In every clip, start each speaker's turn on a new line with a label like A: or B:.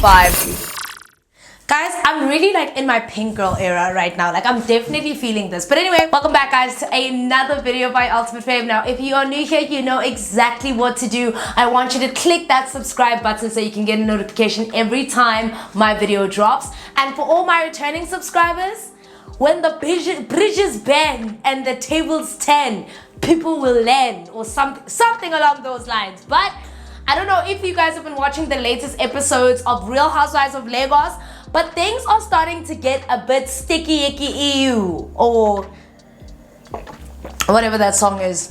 A: 5. Guys, I'm really like in my pink girl era right now. Like I'm definitely feeling this. But anyway, welcome back guys to another video by Ultimate Fave. Now, if you are new here, you know exactly what to do. I want you to click that subscribe button so you can get a notification every time my video drops. And for all my returning subscribers, when the bridges bend and the tables turn, people will land or something along those lines. But I don't know if you guys have been watching the latest episodes of Real Housewives of Lagos, but things are starting to get a bit sticky icky ew, or whatever that song is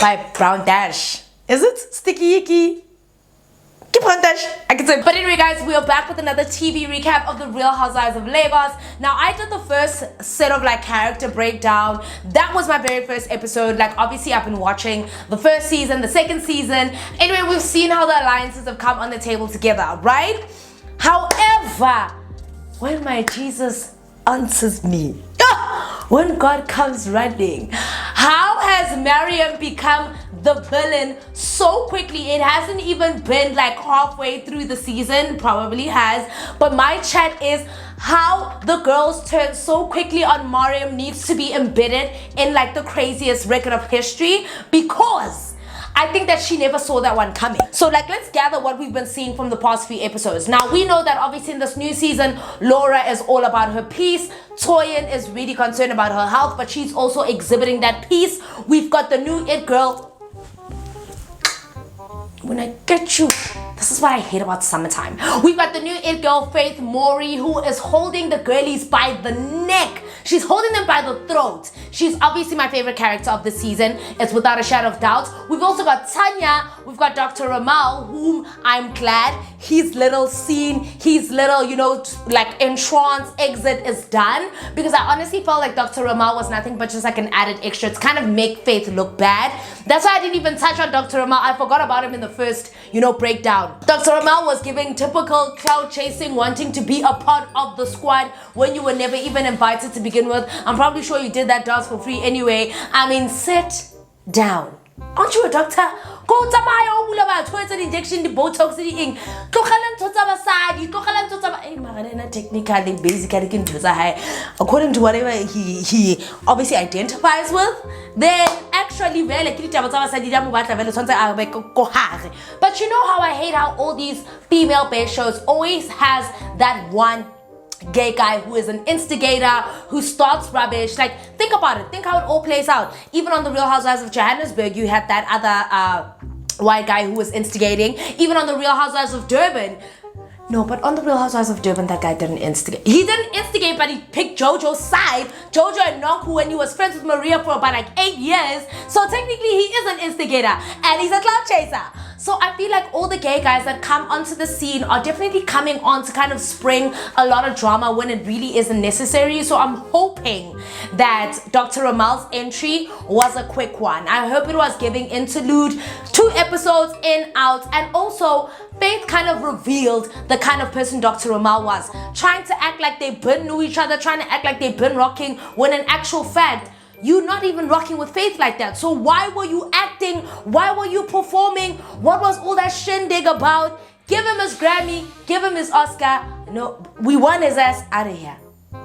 A: by Brown Dash. Is it sticky icky? Brown Dash, I can say. But anyway guys, we are back with another TV recap of the Real Housewives of Lagos. Now I did the first set of like character breakdown. That was my very first episode. Like obviously I've been watching the first season, the second season. Anyway, we've seen how the alliances have come on the table together, right? However, when my Jesus answers me, when God comes running, how has Mariam become the villain so quickly? It hasn't even been like halfway through the season, probably has, but my chat is how the girls turn so quickly on Mariam needs to be embedded in like the craziest record of history, because I think that she never saw that one coming. So like, let's gather what we've been seeing from the past few episodes. Now we know that obviously in this new season, Laura is all about her peace. Toyin is really concerned about her health, but she's also exhibiting that peace. We've got the new it girl. When I get you, this is what I hate about summertime. We've got the new it girl, Faith Mori, who is holding the girlies by the neck. She's holding them by the throat. She's obviously my favorite character of the season. It's without a shadow of doubt. We've also got Tanya. We've got Dr. Ramal, whom I'm glad his little scene, his little, you know, like entrance exit is done. Because I honestly felt like Dr. Ramal was nothing but just like an added extra to kind of make Faith look bad. That's why I didn't even touch on Dr. Ramal. I forgot about him in the first, you know, breakdown. Dr. Ramal was giving typical cloud chasing, wanting to be a part of the squad when you were never even invited to begin with. I'm probably sure you did that dance for free anyway. I mean, sit down. Aren't you a doctor? Go to my own injection, the Botox, the ink. Technically, basically, according to whatever he obviously identifies with, then actually, but you know how I hate how all these female-based shows always has that one gay guy who is an instigator, who starts rubbish. Like, think about it. Think how it all plays out. Even on the Real Housewives of Johannesburg, you had that other white guy who was instigating. Even on the Real Housewives of Durban. No, but on the Real Housewives of Durban, that guy didn't instigate. He didn't instigate, but he picked Jojo's side. Jojo and Nonku, when he was friends with Maria for about like 8 years. So technically, he is an instigator. And he's a cloud chaser. So I feel like all the gay guys that come onto the scene are definitely coming on to kind of spring a lot of drama when it really isn't necessary. So I'm hoping that Dr. Ramal's entry was a quick one. I hope it was giving interlude, 2 episodes in, out, and also Faith kind of revealed the kind of person Dr. Ramal was, trying to act like they been knew each other, trying to act like they've been rocking, when in actual fact, you're not even rocking with Faith like that. So why were you acting? Why were you performing? What was all that shindig about? Give him his Grammy, give him his Oscar. No, we want his ass out of here.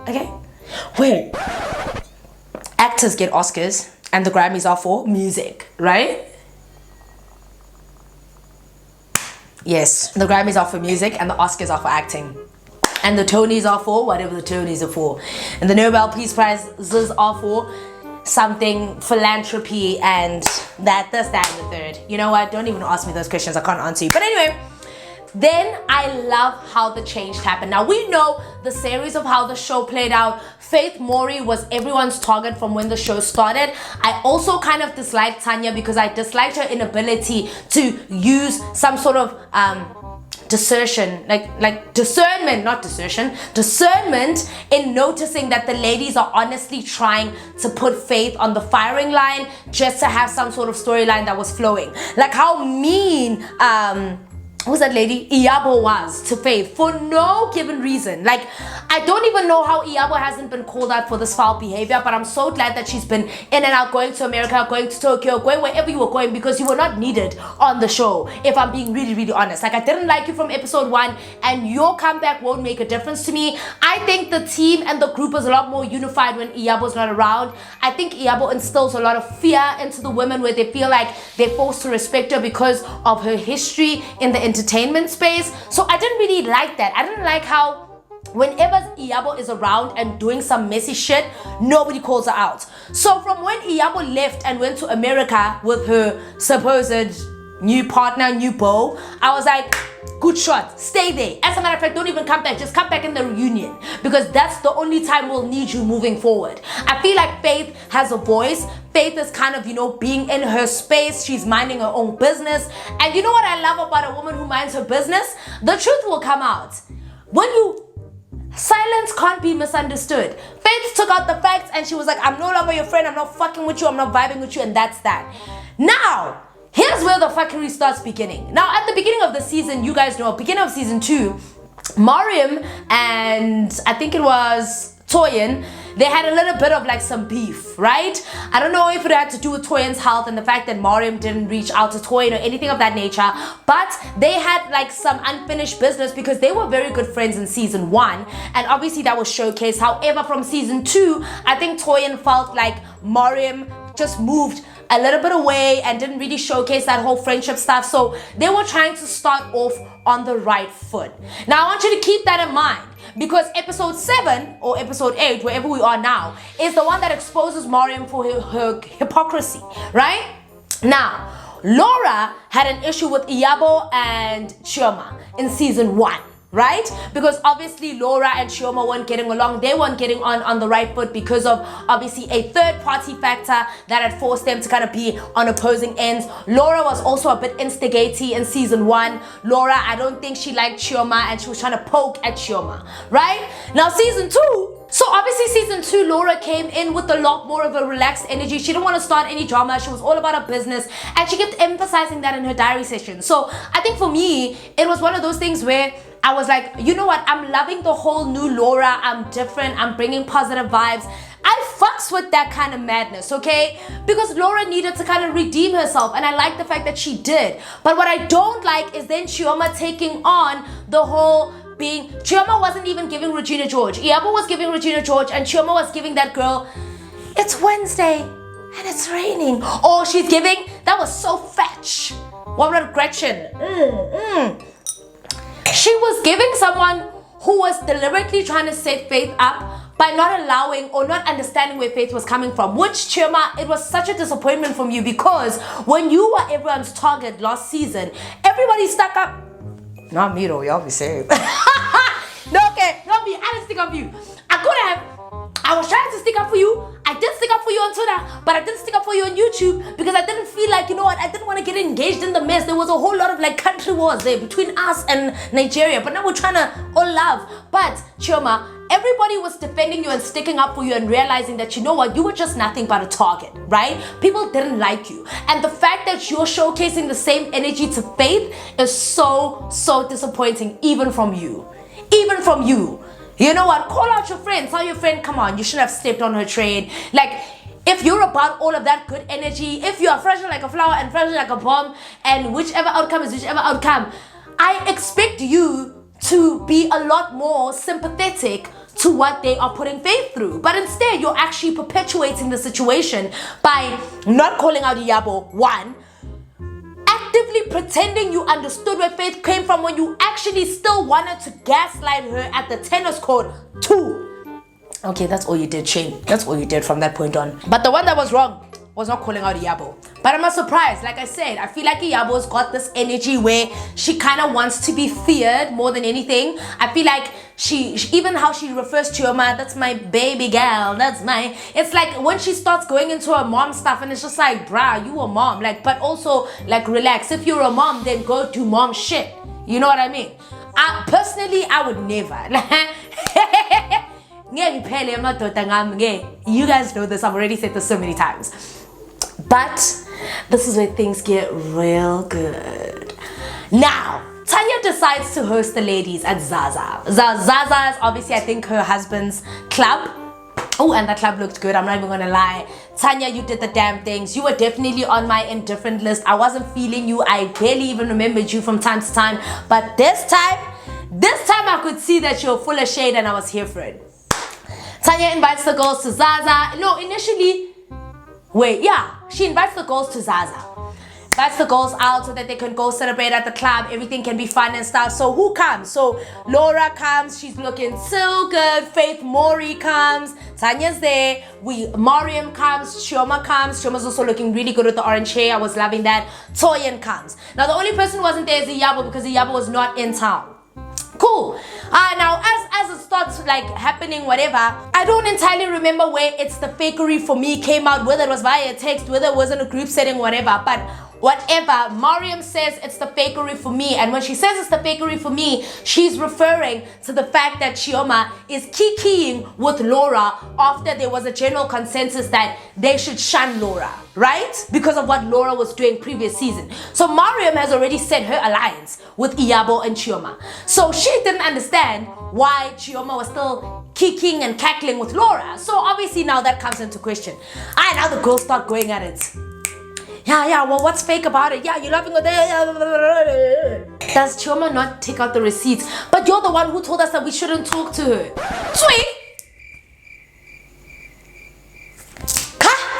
A: Okay? Wait. Actors get Oscars and the Grammys are for music, right? Yes, the Grammys are for music and the Oscars are for acting. And the Tonys are for whatever the Tonys are for. And the Nobel Peace Prizes are for something philanthropy and that, this, that, and the third. You know what? Don't even ask me those questions. I can't answer you. But anyway, then I love how the change happened. Now we know the series of how the show played out. Faith Mori was everyone's target from when the show started. I also kind of disliked Tanya because I disliked her inability to use some sort of discernment in noticing that the ladies are honestly trying to put Faith on the firing line just to have some sort of storyline that was flowing. Like how mean who's that lady? Iyabo was to Faith for no given reason. Like, I don't even know how Iyabo hasn't been called out for this foul behavior, but I'm so glad that she's been in and out, going to America, going to Tokyo, going wherever you were going, because you were not needed on the show, if I'm being really, really honest. Like, I didn't like you from episode 1, and your comeback won't make a difference to me. I think the team and the group is a lot more unified when Iyabo's not around. I think Iyabo instills a lot of fear into the women, where they feel like they're forced to respect her because of her history in the entertainment space. So I didn't really like that. I didn't like how whenever Iyabo is around and doing some messy shit, nobody calls her out. So from when Iyabo left and went to America with her supposed new partner, new beau, I was like, good shot, stay there. As a matter of fact, don't even come back, just come back in the reunion, because that's the only time we'll need you moving forward. I feel like Faith has a voice. Faith is kind of, being in her space. She's minding her own business. And you know what I love about a woman who minds her business? The truth will come out. Silence can't be misunderstood. Faith took out the facts and she was like, I'm no longer your friend, I'm not fucking with you, I'm not vibing with you, and that's that. Now, here's where the fuckery starts beginning. Now, at the beginning of the season, you guys know, beginning of season 2, Mariam and I think it was Toyin, they had a little bit of like some beef, right? I don't know if it had to do with Toyin's health and the fact that Mariam didn't reach out to Toyin or anything of that nature, but they had like some unfinished business because they were very good friends in season 1, and obviously that was showcased. However, from season 2, I think Toyin felt like Mariam just moved a little bit away and didn't really showcase that whole friendship stuff. So they were trying to start off on the right foot. Now I want you to keep that in mind, because episode 7 or episode 8, wherever we are now, is the one that exposes Mariam for her hypocrisy, right? Now, Laura had an issue with Iyabo and Chioma in season 1. Right? Because obviously Laura and Chioma weren't getting along. They weren't getting on the right foot because of obviously a third party factor that had forced them to kind of be on opposing ends. Laura was also a bit instigating in season 1. Laura, I don't think she liked Chioma and she was trying to poke at Chioma. Right? Now season 2, so obviously season 2, Laura came in with a lot more of a relaxed energy. She didn't want to start any drama. She was all about her business, and she kept emphasizing that in her diary session. So I think for me, it was one of those things where I was like, you know what? I'm loving the whole new Laura. I'm different. I'm bringing positive vibes. I fucks with that kind of madness, okay? Because Laura needed to kind of redeem herself, and I like the fact that she did. But what I don't like is then Chioma taking on the whole being... Chioma wasn't even giving Regina George. Iyabo was giving Regina George, and Chioma was giving that girl, it's Wednesday and it's raining. Oh, she's giving... That was so fetch. What about Gretchen? She was giving someone who was deliberately trying to set Faith up by not allowing or not understanding where Faith was coming from. Which, Chioma, it was such a disappointment from you, because when you were everyone's target last season, everybody stuck up. Not me though, y'all be saved. No, okay, not me. I didn't stick up for you. I was trying to stick up for you. I did stick up for you on Twitter, but I didn't stick up for you on YouTube because I didn't feel like, you know what, I didn't want to get engaged in the mess. There was a whole lot of like country wars there between us and Nigeria, but now we're trying to all love. But Chioma, everybody was defending you and sticking up for you and realizing that, you know what, you were just nothing but a target, right? People didn't like you. And the fact that you're showcasing the same energy to Faith is so disappointing, even from you. Even from you. You know what? Call out your friend. Tell your friend, come on, you shouldn't have stepped on her train. Like, if you're about all of that good energy, if you are fragile like a flower and fragile like a bomb, and whichever outcome is whichever outcome, I expect you to be a lot more sympathetic to what they are putting Faith through. But instead, you're actually perpetuating the situation by not calling out Iyabo, 1, actively pretending you understood where Faith came from when you actually still wanted to gaslight her at the tennis court, 2. Okay, that's all you did, Shane. That's all you did from that point on. But the one that was wrong was not calling out Iyabo. But I'm not surprised. Like I said, I feel like Iyabo's got this energy where she kind of wants to be feared more than anything. I feel like she even how she refers to Chioma, that's my baby girl, that's my... It's like when she starts going into her mom stuff, and it's just like, bruh, you a mom. Like, but also, like, relax. If you're a mom, then go do mom shit. You know what I mean? Personally, I would never. You guys know this. I've already said this so many times. But this is where things get real good. Now, Tanya decides to host the ladies at Zaza. Zaza is obviously, I think, her husband's club. Oh, and that club looked good. I'm not even gonna lie. Tanya, you did the damn things. You were definitely on my indifferent list. I wasn't feeling you. I barely even remembered you from time to time. But this time I could see that you were full of shade and I was here for it. Tanya invites the girls to Zaza. No, initially, she invites the girls to Zaza. Invites the girls out so that they can go celebrate at the club. Everything can be fun and stuff. So who comes? So Laura comes. She's looking so good. Faith Mori comes. Tanya's there. Mariam comes. Chioma comes. Chioma's also looking really good with the orange hair. I was loving that. Toyin comes. Now the only person who wasn't there is Iyabo because Iyabo was not in town. Cool. Now as it starts like happening, whatever, I don't entirely remember where it's the fakery for me came out, whether it was via text, whether it was in a group setting, whatever. But whatever, Mariam says it's the fakery for me, and when she says it's the fakery for me, she's referring to the fact that Chioma is kikiing with Laura after there was a general consensus that they should shun Laura, right? Because of what Laura was doing previous season. So Mariam has already set her alliance with Iyabo and Chioma. So she didn't understand why Chioma was still kicking and cackling with Laura. So obviously now that comes into question. And now the girls start going at it. Yeah, well, what's fake about it? Yeah, you're laughing at that. Does Chioma not take out the receipts? But you're the one who told us that we shouldn't talk to her. Sweet.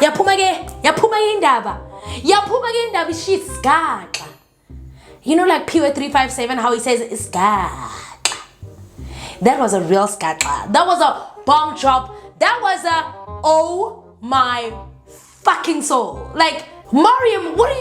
A: Yaphuma indaba. She's scared. You know, like Pure 357, how he says it's scared. That was a real scat. That was a bomb drop. That was a oh my fucking soul. Like, Mariam, what do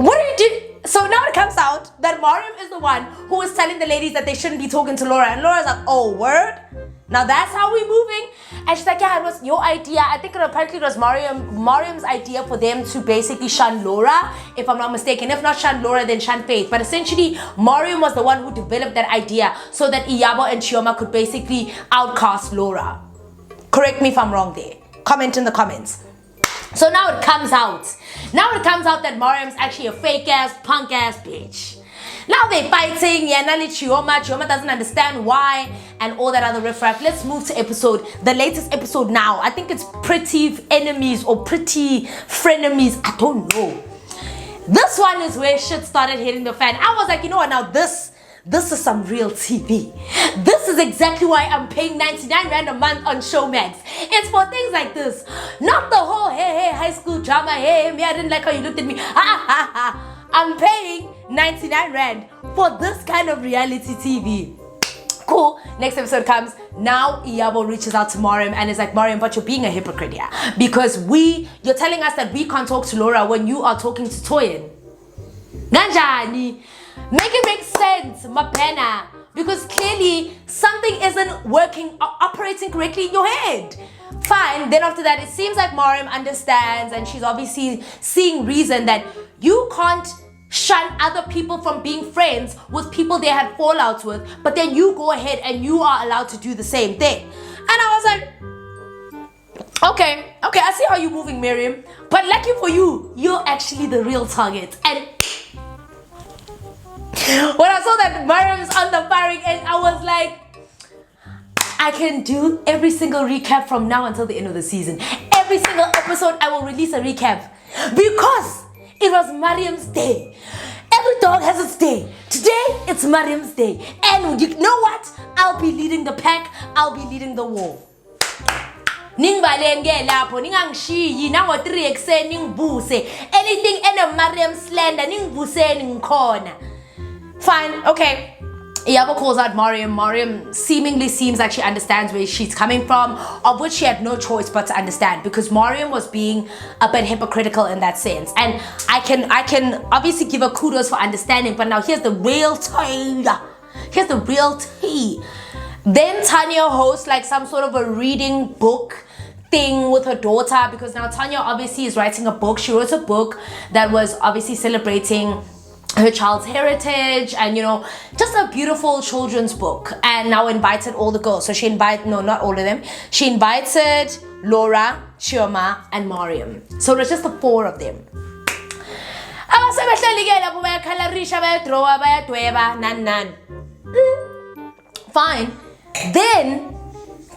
A: you do? So now it comes out that Mariam is the one who is telling the ladies that they shouldn't be talking to Laura. And Laura's like, oh, word? Now that's how we're moving? And she's like, yeah, it was your idea. I think apparently it was Mariam's idea for them to basically shun Laura, if I'm not mistaken. If not shun Laura, then shun Faith. But essentially, Mariam was the one who developed that idea so that Iyabo and Chioma could basically outcast Laura. Correct me if I'm wrong there. Comment in the comments. So now it comes out. That Mariam's actually a fake-ass, punk-ass bitch. Now they're fighting, Naledi Chioma doesn't understand why, and all that other riffraff. Let's move to the latest episode now. I think it's Pretty Enemies or Pretty Frenemies, I don't know. This one is where shit started hitting the fan. I was like, you know what, now this is some real TV. This is exactly why I'm paying 99 Rand a month on Showmax. It's for things like this. Not the whole, hey, high school drama, hey, me, I didn't like how you looked at me. I'm paying 99 Rand for this kind of reality TV. Cool. Next episode comes. Now Iyabo reaches out to Mariam and is like, Mariam, but you're being a hypocrite here. Because you're telling us that we can't talk to Laura when you are talking to Toyin. Ganjani. Make it make sense, Mapena. Because clearly something isn't working, operating correctly in your head. Fine. Then after that, it seems like Mariam understands and she's obviously seeing reason that you can't shun other people from being friends with people they had fallouts with, but then you go ahead and you are allowed to do the same thing. And I was like, okay, I see how you're moving, Miriam. But lucky for you, you're actually the real target. And when I saw that Mariam is on the firing end, I was like, I can do every single recap from now until the end of the season. Every single episode, I will release a recap. Because it was Mariam's day. Every dog has its day. Today, it's Mariam's day. And you know what? I'll be leading the pack. I'll be leading the war. Anything in a Mariam slander, fine, okay. Iyabo calls out Mariam. Mariam seemingly seems like she understands where she's coming from, of which she had no choice but to understand, because Mariam was being a bit hypocritical in that sense. And I can obviously give her kudos for understanding, but now here's the real tea. Then Tanya hosts like some sort of a reading book thing with her daughter, because now Tanya obviously is writing a book. She wrote a book that was obviously celebrating her child's heritage and, you know, just a beautiful children's book, and now invited all the girls. So she invited, no, not all of them. She invited Laura, Chioma, and Mariam. So it was just the four of them. Fine. Then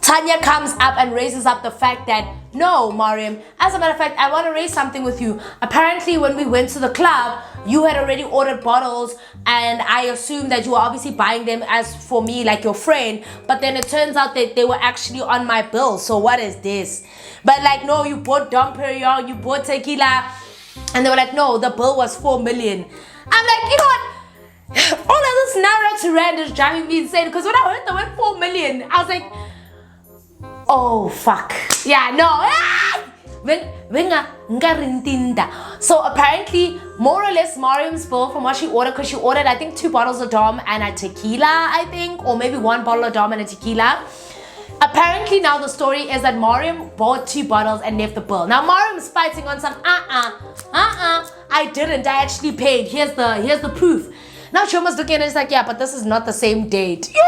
A: Tanya comes up and raises up the fact that, no, Mariam, as a matter of fact, I want to raise something with you. Apparently, when we went to the club, you had already ordered bottles, and I assumed that you were obviously buying them as for me, like your friend, but then it turns out that they were actually on my bill. So what is this? But like, no, you bought Dom Perignon, you bought tequila, and they were like, no, the bill was 4 million. I'm like, you know what? All of this narrow to rand is driving me insane, because when I heard the word 4 million, I was like, oh fuck. Yeah, no. So apparently, more or less, Mariam's bill from what she ordered, because she ordered, I think, 2 bottles of Dom and a tequila, I think, or maybe 1 bottle of Dom and a tequila. Apparently now the story is that Mariam bought 2 bottles and left the bill. Now Mariam is fighting on some I didn't, I actually paid. Here's the proof. Now Chioma's looking at it, it's like, yeah, but this is not the same date. Yo!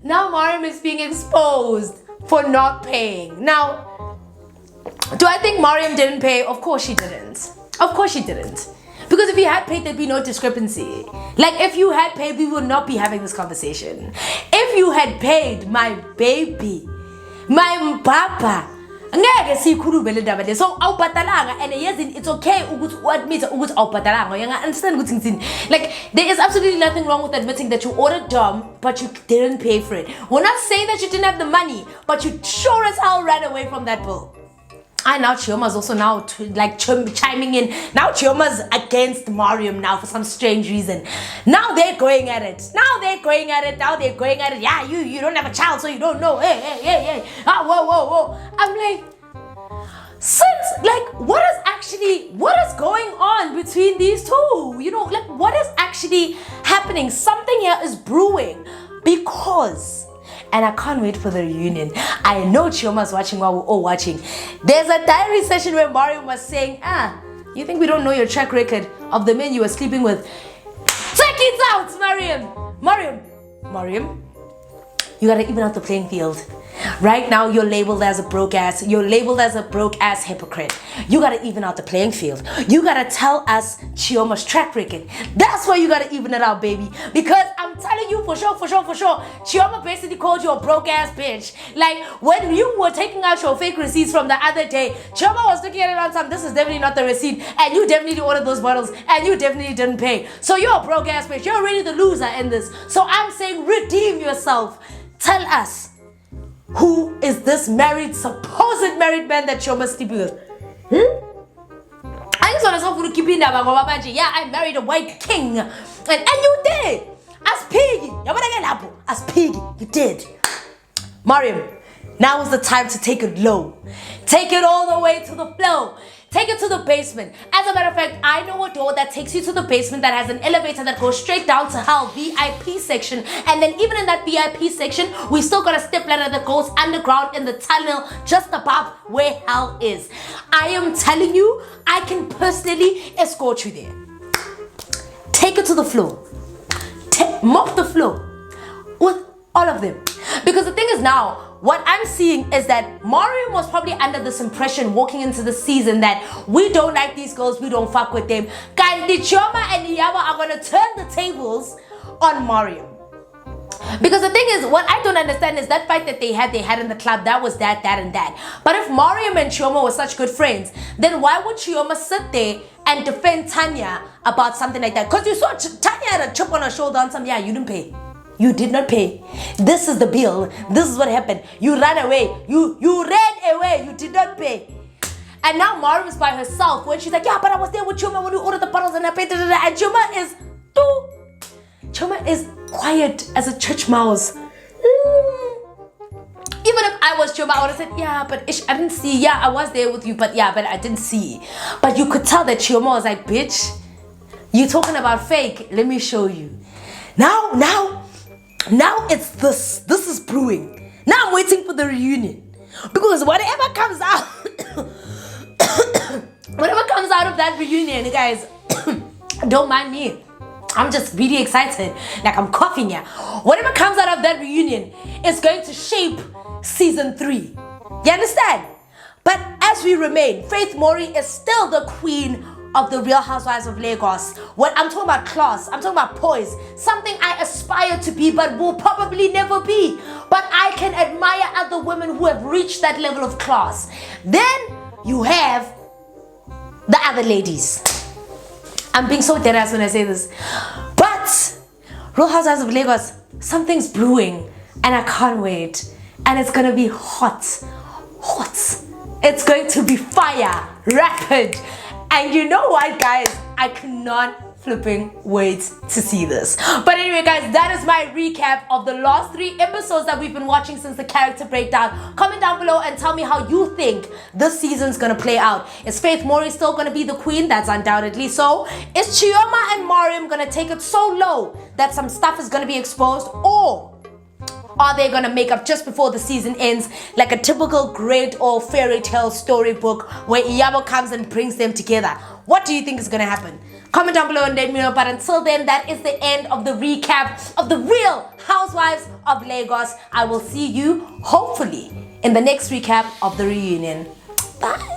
A: Now Mariam is being exposed for not paying. Now, do I think Mariam didn't pay? Of course she didn't. Of course she didn't. Because if you had paid, there'd be no discrepancy. Like, if you had paid, we would not be having this conversation. If you had paid, my baby, my papa, so and yes, it's okay to admit understand. Like, there is absolutely nothing wrong with admitting that you ordered Dom, but you didn't pay for it. We're not saying that you didn't have the money, but you sure as hell ran away from that bill. And now Chioma's also now chiming in. Now Chioma's against Mariam now for some strange reason. Now they're going at it. Yeah, you don't have a child, so you don't know. Hey. Whoa. I'm like, what is going on between these two? You know, like, what is actually happening? Something here is brewing, because, and I can't wait for the reunion. I know Chioma's watching while we're all watching. There's a diary session where Mariam was saying, you think we don't know your track record of the men you were sleeping with? Check it out, Mariam. You gotta even out the playing field. Right now, you're labeled as a broke ass hypocrite. You gotta even out the playing field. You gotta tell us Chioma's track record. That's why you gotta even it out, baby. Because I'm telling you for sure, Chioma basically called you a broke ass bitch. Like, when you were taking out your fake receipts from the other day, Chioma was looking at it on some, this is definitely not the receipt, and you definitely ordered those bottles, and you definitely didn't pay. So you're a broke ass bitch. You're already the loser in this. So I'm saying, redeem yourself. Tell us, who is this supposed married man that Chioma's sleeping with? I just want to keep in there. Yeah, I married a white king. And you did. As piggy, you did. Mariam, now is the time to take it low. Take it all the way to the floor. Take it to the basement. As a matter of fact, I know a door that takes you to the basement that has an elevator that goes straight down to hell, VIP section. And then even in that VIP section, we still got a step ladder that goes underground in the tunnel just above where hell is. I am telling you, I can personally escort you there. Take it to the floor. Mop the floor with all of them. Because the thing is now, what I'm seeing is that Mariam was probably under this impression walking into the season that we don't like these girls, we don't fuck with them. Kandi Chioma and Iyaba are going to turn the tables on Mariam. Because the thing is, what I don't understand is that fight that they had in the club, that was that, and that. But if Mariam and Chioma were such good friends, then why would Chioma sit there and defend Tanya about something like that? Because you saw Tanya had a chip on her shoulder on some, yeah, you didn't pay. You did not pay. This is the bill. This is what happened. You ran away. You ran away. You did not pay. And now Mariam is by herself when she's like, yeah, but I was there with Chioma when we ordered the bottles and I paid. And Chioma is quiet as a church mouse. Even if I was Chioma, I would have said, yeah, but I didn't see. Yeah, I was there with you, but I didn't see. But you could tell that Chioma was like, bitch, you talking about fake. Let me show you. Now it's this. This is brewing. Now I'm waiting for the reunion. Because whatever comes out, of that reunion, guys, don't mind me. I'm just really excited. Like, I'm coughing here. Whatever comes out of that reunion is going to shape season 3. You understand? But as we remain, Faith Mori is still the queen of the Real Housewives of Lagos. When I'm talking about class, I'm talking about poise, something I aspire to be but will probably never be. But I can admire other women who have reached that level of class. Then you have the other ladies. I'm being so dead ass when I say this. But Real Housewives of Lagos, something's brewing and I can't wait. And it's gonna be hot. It's going to be fire, rapid. And you know what, guys? I cannot flipping wait to see this. But anyway, guys, that is my recap of the last 3 episodes that we've been watching since the character breakdown. Comment down below and tell me how you think this season's gonna play out. Is Faith Mori still gonna be the queen? That's undoubtedly so. Is Chioma and Mariam gonna take it so low that some stuff is gonna be exposed? Or are they gonna make up just before the season ends, like a typical great or fairy tale storybook where Iyabo comes and brings them together? What do you think is gonna happen? Comment down below and let me know. But until then, that is the end of the recap of the Real Housewives of Lagos. I will see you hopefully in the next recap of the reunion. Bye.